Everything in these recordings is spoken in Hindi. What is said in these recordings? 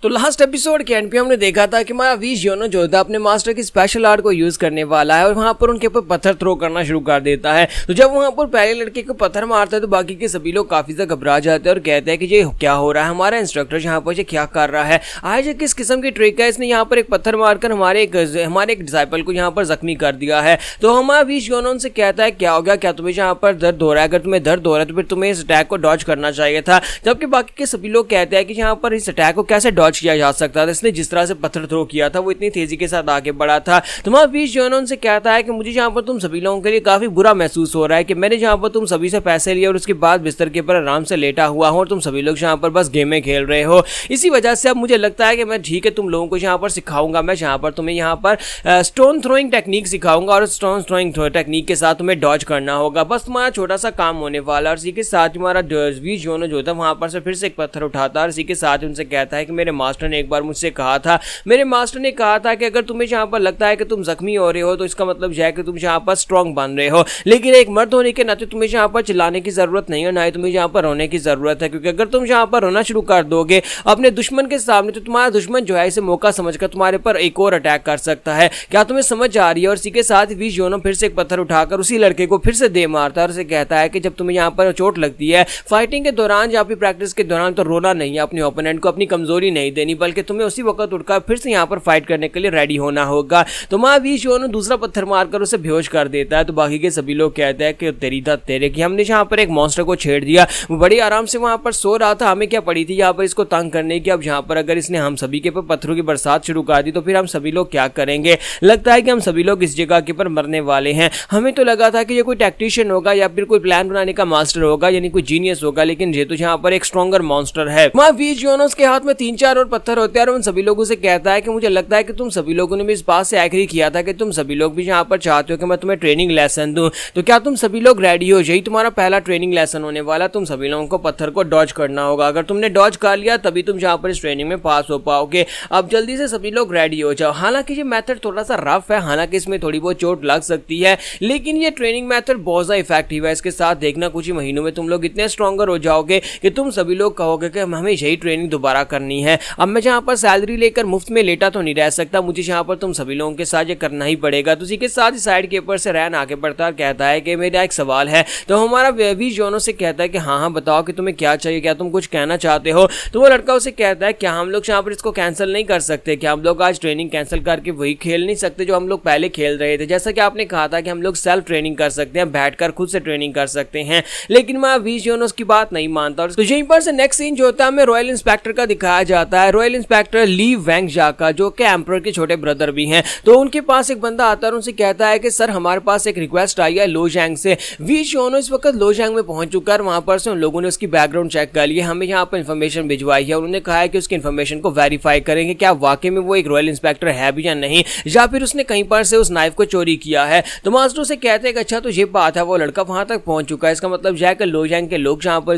तो लास्ट एपिसोड के एंड पे हमने देखा था कि हमारा वी जियोनो जो था अपने मास्टर की स्पेशल आर्ट को यूज करने वाला है और वहां पर उनके ऊपर पत्थर थ्रो करना शुरू कर देता है। तो जब वहां पर पहले लड़के को पत्थर मारता है तो बाकी के सभी लोग काफी ज्यादा घबरा जाते हैं और कहते हैं कि ये क्या हो रहा है, हमारा इंस्ट्रक्टर यहाँ पर ये क्या कर रहा है, आज ये किस किस्म की ट्रिक है, इसने यहाँ पर एक पत्थर मारकर हमारे एक डिसाइपल को यहाँ पर जख्मी कर दिया है। तो हमारा वी जियोनो उनसे कहता है क्या हो गया, क्या तुम्हें यहाँ पर दर्द हो रहा है, अगर तुम्हें दर्द हो रहा है तो फिर तुम्हें इस अटैक को डॉज करना चाहिए था। जबकि बाकी के सभी लोग कहते हैं कि यहाँ पर इस अटैक को कैसे डॉज किया जा सकता था, इसने जिस तरह से पत्थर थ्रो किया था वो इतनी तेजी के साथ आगे बढ़ा था। तुम्हारा बीच जो है उनसे कहता है कि मुझे यहाँ पर तुम सभी लोगों के लिए काफी बुरा महसूस हो रहा है कि मैंने जहाँ पर तुम सभी से पैसे लिए और उसके बाद बिस्तर के ऊपर आराम से लेटा हुआ हूँ और तुम सभी लोग यहाँ पर बस गेमें खेल रहे हो। इसी वजह से अब मुझे लगता है कि मैं ठीक है तुम लोगों को यहाँ पर सिखाऊंगा, मैं यहाँ पर तुम्हें यहाँ पर स्टोन थ्रोइंग टेक्निक सिखाऊंगा और स्टोन थ्रोइंग टेक्निक के साथ तुम्हें डॉज करना होगा। बस तुम्हारा छोटा सा काम होने वाला और इसी के साथ तुम्हारा वी जियोनो जो था वहां पर से फिर से एक पत्थर उठाता है और इसी के साथ उनसे कहता है कि मेरे मास्टर ने एक बार मुझसे कहा था, मेरे मास्टर ने कहा था कि अगर तुम्हें यहाँ पर लगता है कि तुम जख्मी हो रहे हो तो इसका मतलब यह है कि तुम यहाँ पर स्ट्रांग बन रहे हो, लेकिन एक मर्द होने के नाते तुम्हें यहाँ पर चिल्लाने की जरूरत नहीं है, ना ही तुम्हें यहाँ पर रोने की जरूरत है, क्योंकि अगर तुम यहाँ पर रोना शुरू कर दोगे अपने दुश्मन के सामने तो तुम्हारा दुश्मन जो है इसे मौका समझकर तुम्हारे पर एक और अटैक कर सकता है। क्या तुम्हें समझ आ रही है? और इसी के साथ वी जियोनो फिर से एक पत्थर उठाकर उसी लड़के को फिर से दे मारता है और उसे कहता है कि जब तुम्हें यहाँ पर चोट लगती है फाइटिंग के दौरान या फिर प्रैक्टिस के दौरान तो रोना नहीं है, अपने ओपोनेंट को अपनी कमजोरी नहीं देनी, बल्कि तुम्हें उसी वक्त उठकर फिर से यहाँ पर फाइट करने के लिए रेडी होना होगा। तो माँ वी जियोनो दूसरा पत्थर मारकर उसे बेहोश कर देता है। तो बाकी के सभी लोग कहते हैं कि तेरी था तेरे की, हमने यहाँ पर एक मॉन्स्टर को छेड़ दिया, वो बड़ी आराम से वहां पर सो रहा था, हमें क्या पड़ी थी यहाँ पर इसको तंग करने की। अब यहाँ पर अगर इसने हम सभी के ऊपर पत्थरों की बरसात शुरू कर दी तो फिर हम सभी लोग क्या करेंगे? लगता है कि हम सभी लोग इस जगह के ऊपर मरने वाले हैं। हमें तो लगा था कि ये कोई टैक्टिशियन होगा या फिर कोई प्लान बनाने का मास्टर होगा, यानी कोई जीनियस होगा, लेकिन ये तो यहाँ पर एक स्ट्रॉन्गर मॉन्स्टर है। वहाँ वी जियोनो के हाथ में 3-4 और पत्थर होते हैं और उन सभी लोगों से कहता है कि मुझे लगता है कि तुम सभी लोगों ने भी इस बात से एग्री किया था कि तुम सभी लोग भी यहाँ पर चाहते हो कि मैं तुम्हें ट्रेनिंग लेसन दूं, तो क्या तुम सभी लोग रेडी हो? यही तुम्हारा पहला ट्रेनिंग लेसन होने वाला, तुम सभी लोगों को पत्थर को डॉज करना होगा, अगर तुमने डॉज कर लिया तभी तुम यहाँ पर इस ट्रेनिंग में पास हो पाओगे। अब जल्दी से सभी लोग रेडी हो जाओ। हालांकि ये मेथड थोड़ा सा रफ है, हालांकि इसमें थोड़ी बहुत चोट लग सकती है, लेकिन ये ट्रेनिंग मेथड बहुत ज्यादा इफेक्टिव है। इसके साथ देखना कुछ ही महीनों में तुम लोग इतने स्ट्रॉन्गर हो जाओगे कि तुम सभी लोग कहोगे कि हमें यही ट्रेनिंग दोबारा करनी है। अब मैं यहाँ पर सैलरी लेकर मुफ्त में लेटा तो नहीं रह सकता, मुझे यहाँ पर तुम सभी लोगों के साथ ये करना ही पड़ेगा। तो इसी के साथ साइड के ऊपर से रैन आगे बढ़ता है, कहता है कि मेरा एक सवाल है। तो हमारा वी जियोनो से कहता है कि हाँ बताओ कि तुम्हें क्या चाहिए, क्या तुम कुछ कहना चाहते हो? तो वो लड़का उसे कहता है क्या हम लोग यहाँ पर इसको कैंसिल नहीं कर सकते, क्या हम लोग आज ट्रेनिंग कैंसिल करके वही खेल नहीं सकते जो हम लोग पहले खेल रहे थे? जैसा कि आपने कहा था कि हम लोग सेल्फ ट्रेनिंग कर सकते हैं, बैठकर खुद से ट्रेनिंग कर सकते हैं, लेकिन मैं वी जियोनो उसकी बात नहीं मानता। तो यहीं पर से नेक्स्ट सीन जो होता है हमें रॉयल इंस्पेक्टर का दिखाया जाता है। रॉयल इंस्पेक्टर ली वैंग जाका जो कि एम्परर के छोटे ब्रदर भी हैं, तो उनके पास एक बंदा आता है और उनसे कहता है कि सर हमारे पास एक रिक्वेस्ट आई है लोजैंग से। वी जियोनो इस वक्त लोजैंग में पहुंच चुका है, वहां पर से उन लोगों ने उसकी बैकग्राउंड चेक कर लिया, हमें यहाँ पर इन्फॉर्मेशन भिजवाई है, उन्होंने कहा है कि उसकी इन्फॉर्मेशन को वेरीफाई करेंगे क्या वाकई में वो एक रॉयल इंस्पेक्टर है भी या नहीं, या फिर उसने कहीं पर से उस नाइफ को चोरी किया है। तो मास्टर से कहते हैं कि अच्छा तो ये बात है, वो लड़का वहां तक पहुंच चुका है, इसका मतलब यह है कि लोजैंग के लोग जहां पर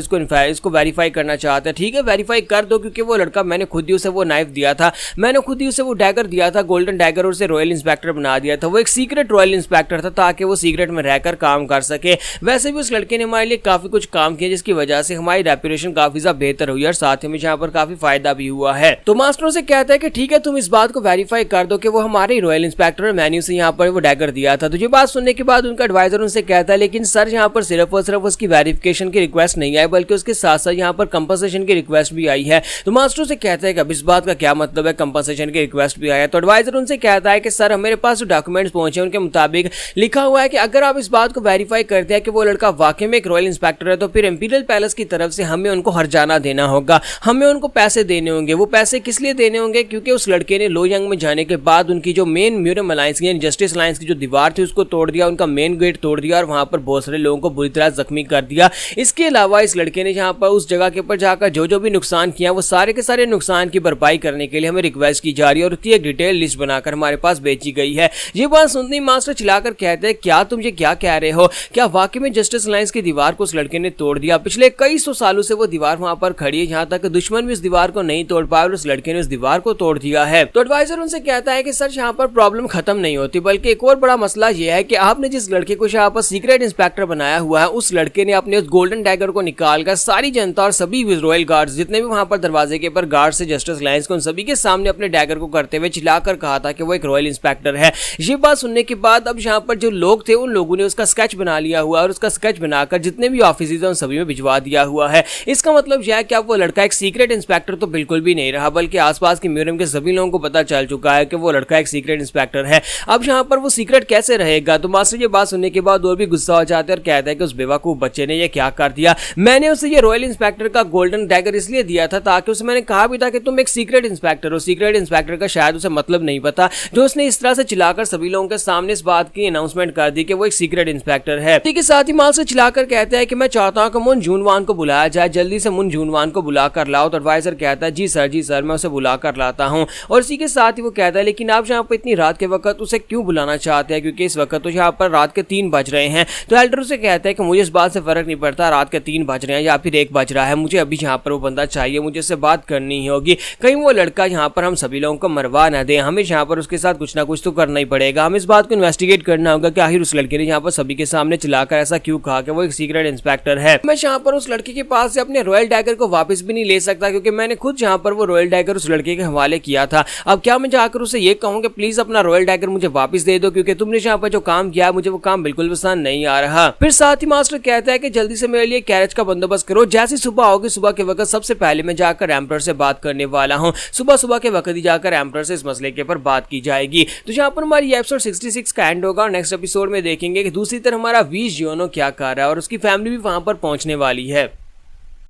इसको वेरीफाई करना चाहते हैं। ठीक है वेरीफाई कर दो, क्योंकि वो लड़का मैंने खुद ही उसे वो नाइफ दिया था, मैंने खुद ही उसे वो डैगर दिया था, गोल्डन डैगर, और उसे रॉयल इंस्पेक्टर बना दिया था। वो एक सीक्रेट रॉयल इंस्पेक्टर था ताकि वो सीक्रेट में रहकर काम कर सके। वैसे भी उस लड़के ने हमारे लिए काफी कुछ काम किया जिसकी वजह से हमारी रेपुटेशन काफी ज्यादा बेहतर हुई और साथ में यहाँ पर काफी फायदा भी हुआ है। तो मास्टर से कहता है कि ठीक है तुम इस बात को वेरीफाई कर दो कि वो हमारे रॉयल इंस्पेक्टर, मैंने उसे यहाँ पर वो डैगर दिया था। तो ये बात सुनने के बाद उनका एडवाइजर उनसे कहता है लेकिन सर यहाँ पर सिर्फ और सिर्फ उसकी वेरिफिकेशन की रिक्वेस्ट नहीं आई, बल्कि उसके साथ साथ यहाँ पर कंपनसेशन की रिक्वेस्ट भी आई है। तो मास्टर से कहता है कि अब इस बात का क्या मतलब है कंपनसेशन की रिक्वेस्ट भी आया? तो एडवाइजर उनसे कहता है कि सर मेरे पास जो डॉक्यूमेंट्स पहुंचे उनके मुताबिक लिखा हुआ है कि अगर आप इस बात को वेरीफाई करते हैं कि वो लड़का वाकई में एक रॉयल इंस्पेक्टर है तो फिर इंपीरियल पैलेस की तरफ से हमें उनको हर्जाना देना होगा, हमें उनको पैसे देने होंगे। वो पैसे किस लिए देने होंगे? क्योंकि उस लड़के ने लोजैंग में जाने के बाद उनकी जो मेन म्यूरम अलायंस यानी जस्टिस अलायंस की जो दीवार थी उसको तोड़ दिया, उनका मेन गेट तोड़ दिया और वहां पर बहुत सारे लोगों को बुरी तरह जख्मी कर दिया। इसके अलावा इस लड़के ने जहां पर उस जगह के ऊपर जाकर जो भी नुकसान किया वो सारे के सारे नुकसान की भरपाई करने के लिए हमें रिक्वेस्ट की जा रही है और उसकी एक डिटेल लिस्ट बनाकर हमारे पास भेजी गई है। ये बात सुनते ही मास्टर चिल्लाकर कहते हैं क्या तुम ये क्या कह रहे हो? क्या वाकई में जस्टिस अलायंस की दीवार को उस लड़के ने तोड़ दिया? पिछले कई सौ सालों से वो दीवार वहां पर खड़ी है, यहाँ तक दुश्मन भी इस दीवार को नहीं तोड़ पाया और उस लड़के ने उस दीवार को तोड़ दिया है। तो एडवाइजर उनसे कहता है कि सर यहाँ पर प्रॉब्लम खत्म नहीं होती, बल्कि एक और बड़ा मसला यह है कि आपने जिस लड़के को यहाँ पर सीक्रेट इंस्पेक्टर बनाया हुआ है उस लड़के ने अपने उस गोल्डन डैगर को निकालकर सारी जनता और सभी रॉयल गार्ड्स जितने भी वहां पर दरवाजे के ऊपर गार्ड्स गार्ड से जस्टिस लाइंस को उन सभी के सामने अपने डैगर को करते हुए चिल्लाकर कहा था कि वो एक रॉयल इंस्पेक्टर है। ये बात सुनने के बाद अब यहाँ पर जो लोग थे उन लोगों ने उसका स्केच बना लिया हुआ और उसका स्केच बनाकर जितने भी ऑफिस है उन सभी में भिजवा दिया हुआ है। इसका मतलब यह है कि अब वो लड़का एक सीक्रेट इंस्पेक्टर तो बिल्कुल भी नहीं रहा, बल्कि आसपास के म्यूजियम के सभी लोगों को पता चल चुका है कि वो लड़का एक सीक्रेट इंस्पेक्टर है। अब यहाँ पर वो सीक्रेट कैसे रहेगा? तो मास्टर ये बात सुनने के बाद और भी गुस्सा हो जाते हैं और कहता है कि उस बेवकूफ बच्चे ने ये क्या कर दिया। मैंने उसे ये रॉयल इंस्पेक्टर का गोल्डन डैगर इसलिए दिया था ताकि उसे मैंने कहा भी था कि तुम एक सीक्रेट इंस्पेक्टर हो। सीक्रेट इंस्पेक्टर का शायद उसे मतलब नहीं पता, जो उसने इस तरह से चिल्लाकर सभी लोगों के सामने इस बात की अनाउंसमेंट कर दी कि वो एक सीक्रेट इंस्पेक्टर है। ठीक है, साथ ही माल से चिल्लाकर कहता है कि मैं चाहता हूं कि मुन जूनवान को बुलाया जाए, जल्दी से मुन जूनवान को बुलाकर लाओ। तो एडवाइजर कहता है जी सर मैं उसे बुलाकर लाता हूं। और इसी के साथ ही वो कहता है लेकिन आप यहाँ पर इतनी रात के वक्त उसे क्यों बुलाना चाहते हैं, क्योंकि इस वक्त तो यहाँ पर रात के 3 बज रहे हैं। तो एल्डर उसे कहता है कि मुझे इस बात से फर्क नहीं पड़ता रात के 3 बज रहे हैं या फिर 1 बज रहा है, मुझे अभी यहाँ पर वो बंदा चाहिए, मुझे उससे बात करनी ही होगी। कहीं वो लड़का यहाँ पर हम सभी लोगों को मरवा ना दे, हमें यहाँ पर उसके साथ कुछ ना कुछ तो करना ही पड़ेगा। हमें इस बात को इन्वेस्टिगेट करना होगा कि आखिर उस लड़के ने यहाँ पर सभी के सामने चिल्लाकर ऐसा क्यों कहा कि वो एक सीक्रेट इंस्पेक्टर है। मैं यहाँ पर उस लड़के के पास से अपने रॉयल डैगर को वापस भी नहीं ले सकता, क्योंकि मैंने खुद यहाँ पर वो रॉयल डैगर उस लड़के के हवाले किया था। अब क्या मैं जाकर उसे ये कहूँ कि प्लीज अपना रॉयल डैगर मुझे वापस दे दो, क्योंकि तुमने यहाँ पर जो काम किया मुझे वो काम बिल्कुल पसंद नहीं आ रहा। फिर साथ ही मास्टर कहता है कि जल्दी से मेरे लिए कैरेज का बंदोबस्त करो, जैसी सुबह होगी सुबह के वक्त सबसे पहले मैं जाकर एम्परर से बात करने वाला हूँ। सुबह के वक्त ही जाकर एम्परर से इस मसले के ऊपर बात की जाएगी। तो यहाँ पर हमारी एपिसोड 66 का एंड होगा और नेक्स्ट एपिसोड में देखेंगे कि दूसरी तरफ हमारा वी जियोनो क्या कर रहा है और उसकी फैमिली भी वहां पर पहुंचने वाली है।